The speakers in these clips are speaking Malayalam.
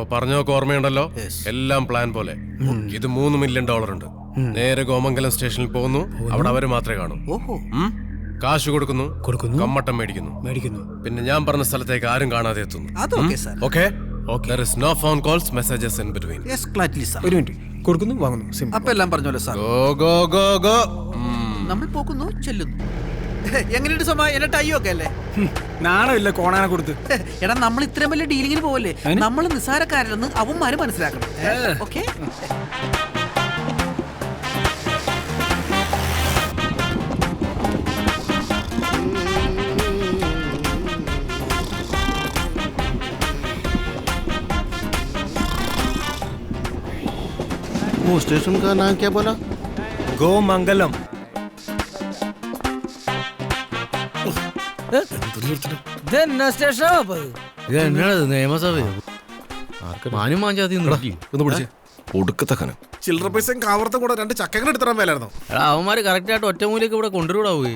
അപ്പൊ പറഞ്ഞൊക്കെ ഓർമ്മയുണ്ടല്ലോ? എല്ലാം പ്ലാൻ പോലെ. ഇത് $3 മില്യൺ ഉണ്ട്. നേരെ കോമംഗലം സ്റ്റേഷനിൽ പോകുന്നു. അവിടെ അവര് മാത്രമേ കാണൂ. കാശ് കൊടുക്കുന്നു, കമ്മട്ടം മേടിക്കുന്നു. പിന്നെ ഞാൻ പറഞ്ഞ സ്ഥലത്തേക്ക് ആരും കാണാതെ എത്തുന്നു. Okay? There is no phone calls, messages in between. Yes, gladly, sir. ഒരു മിനിറ്റ്, കൊടുക്കുന്നു, വാങ്ങുന്നു. അപ്പൊ എല്ലാം പറഞ്ഞോളൂ സാർ. Go. നമ്മൾ പോകുന്നു, ചെല്ലുന്നു. എങ്ങനെയുണ്ട് സോമ? എന്റെ ടൈ ഒക്കെ അല്ലേ? നാണമില്ല കോണാനെ കൊടുത്ത്. എടാ, നമ്മൾ ഇത്രയും വലിയ ഡീലിങ്ങിന് പോവല്ലേ? നമ്മൾ നിസ്സാരക്കാരെന്ന് അവന്മാര് മനസ്സിലാക്കണം. ഓക്കെ? वो स्टेशन का नाम क्या बोला? ഗോമംഗലം. ചില്ലറ പൈസ കാവർത്ത കൂടെ 2 ചക്കങ്ങൾ എടുത്തിടാൻ മേലായിരുന്നോ? അവന്മാര് കറക്റ്റ് ആയിട്ട് ഒറ്റമൂലിയൊക്കെ ഇവിടെ കൊണ്ടുവരൂടാവേ.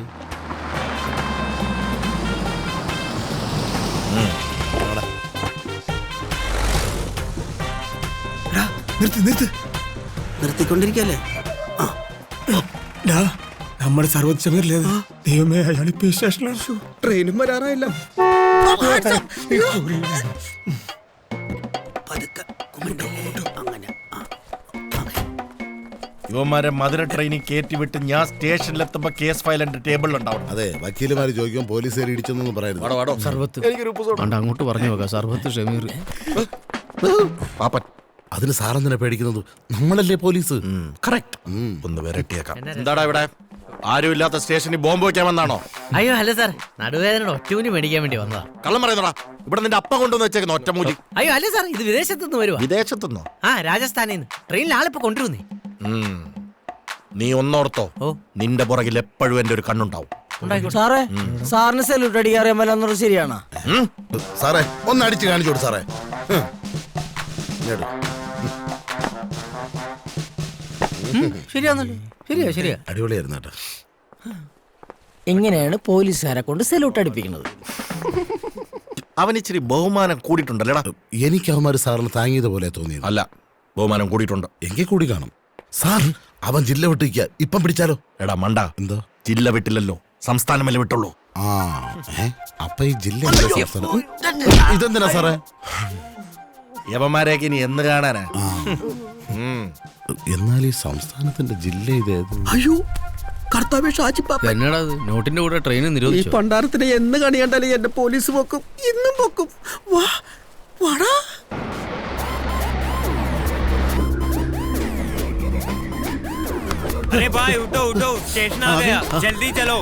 നിർത്തിക്കൊണ്ടിരിക്കല്ലേ? നമ്മുടെ സർവത്ത് സമീറില്ലേ? ദൈവമേ, അയാൾ ഇപ്പൊ സ്റ്റേഷനിലാണ്. ട്രെയിനും വരാറായില്ല. യുവമാരെ മധുര ട്രെയിനിൽ കയറ്റി വിട്ട് ഞാൻ സ്റ്റേഷനിലെത്തുമ്പോ കേസ് ഫയൽ എന്റെ ടേബിളിലുണ്ടാവും. അതെ, വക്കീലുമാര് ചോദിക്കും പോലീസുകാർ ഇടിച്ചെന്നൊന്നും പറയുന്നത്. സർവത്ത് അങ്ങോട്ട് പറഞ്ഞു നോക്കാം. സർവത്ത് ഷമീർ പാപ്പൻ, അതിന് സാറെന്തിനാ പേടിക്കുന്നത്? നമ്മളല്ലേ പോലീസ്. കറക്റ്റ്. ഒന്ന് വരട്ടിയേക്കാം. എന്താടാ ഇവിടെ ആരും ഇല്ലാത്ത സ്റ്റേഷനിൽ ബോംബ് വെക്കാൻ വന്നാണോ? അയ്യോ അല്ല സാർ, നടുവേദന ഒറ്റമൂലി മേടിക്കാൻ വേണ്ടി വന്നതാ. കള്ളം പറയുന്നടാ. ഇവിടെ നിന്റെ അപ്പ കൊണ്ടുവന്ന് വെച്ചേക്കുന്ന ഒറ്റമൂലി. അയ്യോ അല്ല സാർ, ഇത് വിദേശത്തുനിന്ന് വരുവാ. വിദേശത്തുനിന്നോ? ആ, രാജസ്ഥാനിൽ നിന്ന്. ട്രെയിനിൽ ആളിപ്പോ കൊണ്ടുവന്നേ. നീ ഒന്നോർത്തോ, നിന്റെ പുറകിൽ എപ്പോഴും എന്റെ ഒരു കണ്ണുണ്ടാവും. സാറേ, സാറിന് സെല്യൂട്ട് അടിക്കാറിയാൻ പറ്റുന്നത് ശരിയാണോ? സാറേ, ഒന്ന് അടിച്ച് കാണിച്ചോട് സാറേ. ശരിയാന്നല്ലോ. ശരിയാ. അടിപൊളിയായിരുന്നു കേട്ടോ. ഇങ്ങനെയാണ് പോലീസുകാരെ കൊണ്ട് സെല്യൂട്ട് അടിപ്പിക്കുന്നത്. അവൻ ഇച്ചിരി ബഹുമാനം കൂടിയിട്ടുണ്ടല്ലേടാ. എനിക്ക് അവന്മാര് സാറിന് താങ്ങിയത് പോലെ തോന്നിയത്. അല്ല, ബഹുമാനം കൂടിയിട്ടുണ്ട്. എങ്കിൽ കൂടി കാണും. സാർ, അവൻ ജില്ല വിട്ടിരിക്കുക. ഇപ്പം പിടിച്ചാലോ? എടാ മണ്ട, എന്തോ ജില്ല വിട്ടില്ലല്ലോ, സംസ്ഥാനമല്ലേ വിട്ടുള്ളൂ. അപ്പൊ ഈ ജില്ല ഇതെന്തിനാ സാറേ? യവന്മാരെയൊക്കെ ഇനി എന്ന് കാണാനാ? എന്നാൽ ഈ സംസ്ഥാനത്തിന്റെ ജില്ല ഇതേത്? അയ്യോ കർത്താവേ, എന്നടാ നോട്ടിന്റെ കൂടെ ട്രെയിൻ ഈ നിരോധിച്ചു. പണ്ടാരത്തിന് എന്ന് കണി കണ്ടാലും എന്റെ പോലീസ് പൊക്കും, ഇന്നും പൊക്കും. വാടാ. अरे भाई उठो स्टेशन आ गया, जल्दी चलो.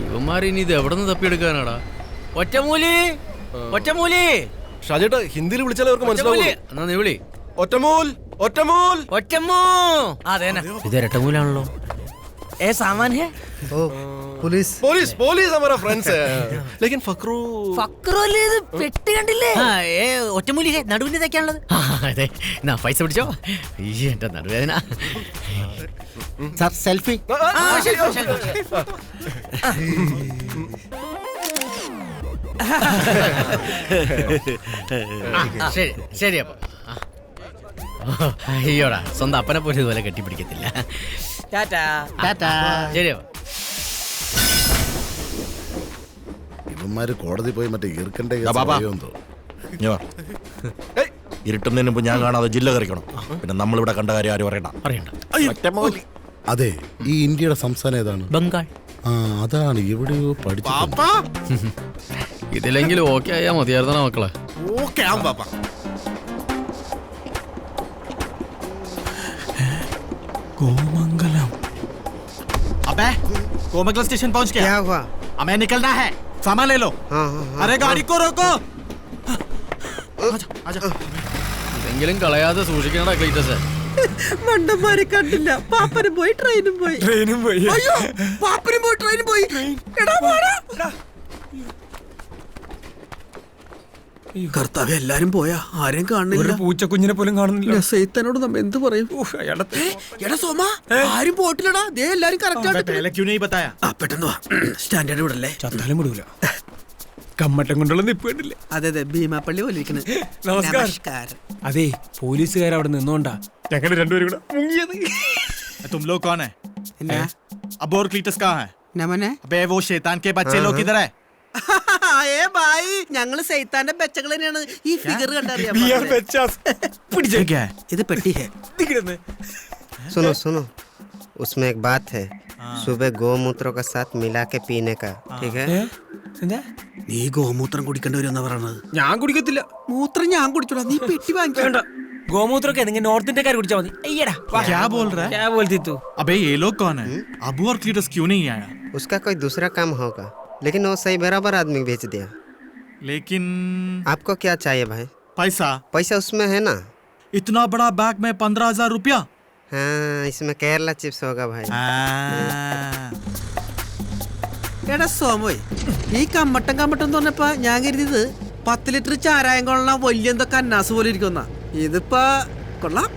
ഇവന്മാരിനി ഇത് എവിടെ നിന്ന് തപ്പിയെടുക്കാനാടാ? ഒറ്റമൂലി ഷാജേട്ടാ, ഹിന്ദിയിൽ വിളിച്ചാലേ അവർക്ക് മനസ്സിലാവൂ. എന്നാ നീ വിളി. ഒറ്റമൂൽ. അതേനാ, ഇത് ഒറ്റമൂലാണല്ലോ. ഏ സാമാൻ ഹേ? पुलिस हमारा फ्रेंड्स है, लेकिन फकरू പെട്ടി കണ്ടില്ലേ? ഒറ്റമൂലി നടുവിന്റെ തയ്ക്കാനുള്ളത്. അതെ, എന്നാ പൈസ പിടിച്ചോ. എന്റെ നടുവേദന. Sir, selfie. ശരി അപ്പൊ. അയ്യോടാ, സ്വന്തം അപ്പനെ പോലെ ഇതുപോലെ കെട്ടിപ്പിടിക്കത്തില്ല. ശരിയപ്പ. ഇവന്മാര് കോടതി പോയി മറ്റേ ഈർക്കണ്ടേ ഇരുട്ടുന്നതിന് മുമ്പ് ഞാൻ കാണാതെ ജില്ല കറിക്കണം. പിന്നെ നമ്മളിവിടെ കണ്ട കാര്യം ആരും അറിയണ്ട. അതെ, ഈ ഇന്ത്യയുടെ സംസ്ഥാനം ഏതാണ്? ബംഗാൾ. അതാണ് എവിടെയോ പഠിച്ചു. ഇതിലെങ്കിലും ഓക്കെ ആയാ മതിയായിരുന്ന മക്കളെ. ഗോമംഗലം. अबे कोमंगलम स्टेशन पहुंच गया. क्या हुआ? हमें निकलना है, सामान ले लो. अरे गाड़ी को रोको. ഇതെങ്കിലും കളയാതെ സൂക്ഷിക്കണടാ ക്ലീറ്റസ്. മണ്ടന്മാരെ കണ്ടില്ല. പാപ്പനും പോയി, ട്രെയിനും പോയി. അയ്യോ, പാപ്പനും പോയി, ട്രെയിനും പോയി. എടാ പോടാ. കർത്താവ് എല്ലാരും പോയാ ആരെയും ഒരു കാണുന്നില്ല പൂച്ചക്കുഞ്ഞിനെ പോലും കാണുന്നില്ല. സൈത്താനോട് നമ്മ എന്ത് പറയും? അയാളെ എടാ സോമ ആരും പോയിട്ടില്ലടാ, ദേ എല്ലാരും കറക്റ്റ് ആയിട്ട് पहले क्यों नहीं बताया? ആ പെട്ടെന്ന് വാ. സ്റ്റാൻഡേർഡ് വിടല്ലേ? ചത്താലും വിടൂല. കമ്മട്ടം കൊണ്ടുള്ള നിപ്പ് കണ്ടില്ലേ? അതെ അതെ, ഭീമാപ്പള്ളി പോലെ ഇരിക്കണ. നമസ്കാരം. അതെ, പോലീസുകാർ അവിടെ നിന്നോണ്ടാ ഞങ്ങൾ രണ്ടുപേരും കൂടെ മുങ്ങിയത്. तुम लोग कौन है? अबोर क्लीटस कहाँ है? നമനെ अबे वो शैतान के बच्चे लोग किधर है? ഏ ബായി, ഞങ്ങള് സൈത്താന്റെ ബെച്ചകൾ തന്നെയാണ്. ഈ ഫിഗർ കണ്ടറിയാം. ये क्या है? ഇത് പെട്ടി ഹേ. सुनो सुनो, उसमें एक बात है, सुबह गौमूत्र का साथ मिला के पीने का, ठीक है? എന്താ? നീ ഗോമൂത്രം കുടിക്കേണ്ടി വരുമെന്നാ പറയണത്. ഞാൻ കുടിക്കത്തില്ല. മൂത്രം ഞാൻ കുടിച്ചോടാ, നീ പെട്ടി വാങ്ങിക്കണ്ട. ഗോമൂത്രമൊക്കെ നിങ്ങൾ നോർത്ത് ഇന്ത്യക്കാർ കുടിച്ചാൽ മതി. അയ്യടാ क्या बोल रहा है? क्या बोलती तू? अबे ये लोग कौन है? अबू और क्लीटस क्यों नहीं आया? उसका कोई दूसरा काम होगा, लेकिन वो सही बराबर आदमी भेज दिया। लेकिन आपको क्या चाहिए भाई? पैसा पैसा उसमें है ना? इतना बड़ा बैग में 15,000 रुपया? हाँ, इसमें केरला चिप्स होगा भाई। എടാ സോമോയ്, ഈ കമ്മട്ടം എന്ന് പറഞ്ഞപ്പോ ഞാൻ കരുതിയത് 10 ലിറ്റർ ചാരായം കൊള്ളാൻ വലിയ എന്തൊക്കെ അന്നാസ് പോലെ ഇരിക്കുന്ന. ഇതിപ്പോ കൊള്ളാം.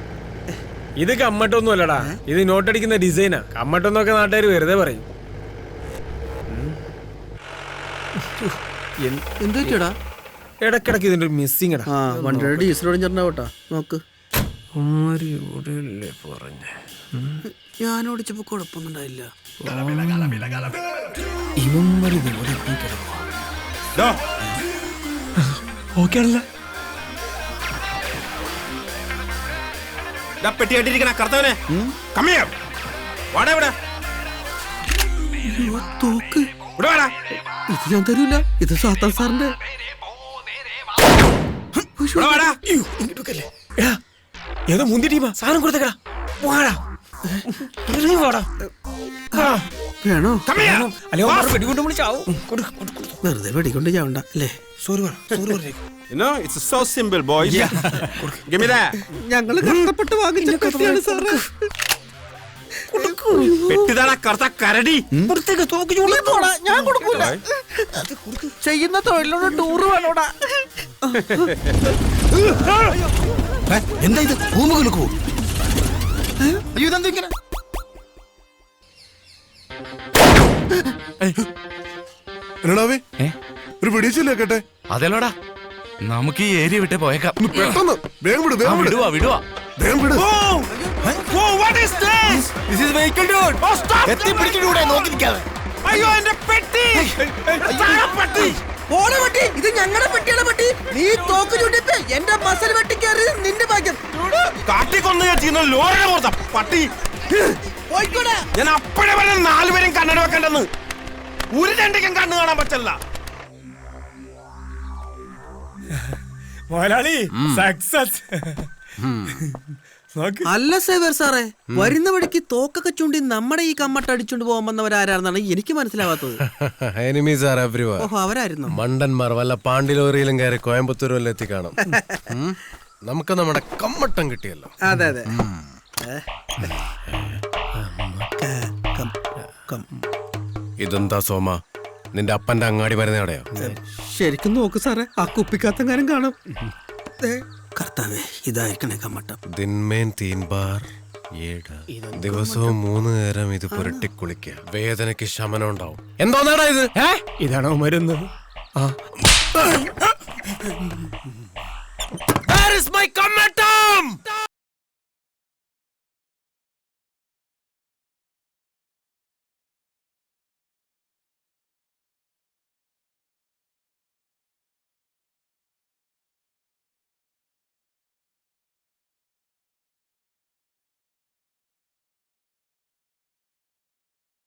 ഇത് കമ്മട്ടൊന്നും അല്ലടാ, ഇത് നോട്ടടിക്കുന്ന ഡിസൈനാ. കമ്മട്ടൊന്നൊക്കെ നാട്ടുകാർ വെറുതെ പറയും. എന്ത് പറ്റിയടാ? ഇടക്കിടക്ക് ഇതിന്റെ ഒരു മിസ്സിങ് ഇടാ. ആ, വണ്ടിയുടെ ഡീസൽ ഒടിഞ്ഞിട്ടുണ്ടാവട്ടാ. നോക്ക്, ഞാൻ ഓടിച്ചപ്പോ കുഴപ്പമൊന്നും ഉണ്ടായില്ല. ഓക്കെ ആണല്ലോ. പെട്ടിയായിട്ടിരിക്കണ കർത്തവനെ കമ്മിയാ വാടാ ഇവിടെ അയ്യോ, തോക്ക് ഇവിടെ വാടാ. ഇത് ഞാൻ തരൂല, ഇത് സാത്താൻ സാറിന്റെ. ഇവിടെ വാടാ. എടാ, ഏതോ മുന്തി ടീമാ. സാധനം കൊടുത്തേക്കടാ. വാടാ. ഇറങ്ങി വാടാ. വേണോ? അല്ലെങ്കിൽ വെടികൊണ്ട് വിളിച്ചാവും. വെറുതെ വെടിക്കൊണ്ട് ചാവണ്ട അല്ലേ? സോറി പറ, സോറി പറഞ്ഞേ. You know, it's so simple, boys. Give me that. ഞങ്ങള് കഷ്ടപ്പെട്ട് വാങ്ങിച്ച പെട്ടിയാണ് സാറേ. പെട്ടിതാടാ കർത്ത കരടി. നീ പോടാ, ഞാൻ കൊടുക്കൂല. ചെയ്യുന്ന തൊഴിലോട് ടൂറ് വേണോടാ. എന്താ ഇത്? ഭൂമി കുലുക്കൂ. എന്നടാവേ ഒരു പിടിച്ചില്ലേ കേട്ടെ? അതെല്ലോടാ, നമുക്ക് ഈ ഏരിയ വിട്ടേ പോയേക്കാം. പെട്ടെന്ന് വേഗം വിട്, വേഗം വിട്, വിടുവാ വേഗം വിട്. അയ്യോ എന്റെ പെട്ടി. ഓടെ പെട്ടി, ഇത് ഞങ്ങളുടെ പെട്ടിയാണ് പെട്ടി. നീ തോക്ക് ചൂണ്ടിപ്പോ എന്റെ മസൽ വെട്ടിക്കേറി നിന്റെ ഭാഗ്യം. കാട്ടിക്കൊന്നു ചെയ്യുന്ന ലോറിനെ പുറത്ത പട്ടി. പോയിക്കോടാ. ഞാൻ അപ്പഴേ പറഞ്ഞ 4 പേരും കണ്ണട വെക്കണ്ടെന്ന്. ഒരു രണ്ടിക്കും കണ്ണു കാണാൻ പറ്റില്ല. മുതലാളി സക്സസ്. അല്ല സേവർ സാറേ, വരുന്ന വഴിക്ക് തോക്കൊക്കെ ചൂണ്ടി നമ്മുടെ ഈ കമ്മട്ട അടിച്ചോണ്ട് പോകാൻ വന്നവരാരാണെന്നാണ് എനിക്ക് മനസ്സിലാവാത്തത്. Enemies R everywhere. ഓഹോ, അവരായിരുന്നു. മണ്ടന്മാർ വല്ല പാണ്ടി ലോറിയിലും കയറി കോയമ്പത്തൂർ വല്ല എത്തിക്കാണും. നമുക്ക് നമ്മുടെ കമ്മട്ടം കിട്ടിയല്ലോ. അതെ അതെ. ഇതെന്താ സോമ, നിന്റെ അപ്പന്റെ അങ്ങാടി വരുന്നവിടെയോ? ശരിക്കും നോക്ക് സാറേ, ആ കുപ്പിക്കകത്തെങ്ങാനും കാണും. കർത്താവേ, ഇതായിരിക്കണേ കമ്മട്ടം. ദിൻമേൻ 3 ബാർ 7 ദിവസവും 3 നേരം ഇത് പുരട്ടി കുളിക്കുക. വേദനയ്ക്ക് ശമനം ഉണ്ടാവും. എന്തോന്നാടാ ഇത്? ഇതാണോ മരുന്ന്? Where is my കമ്മട്ടം?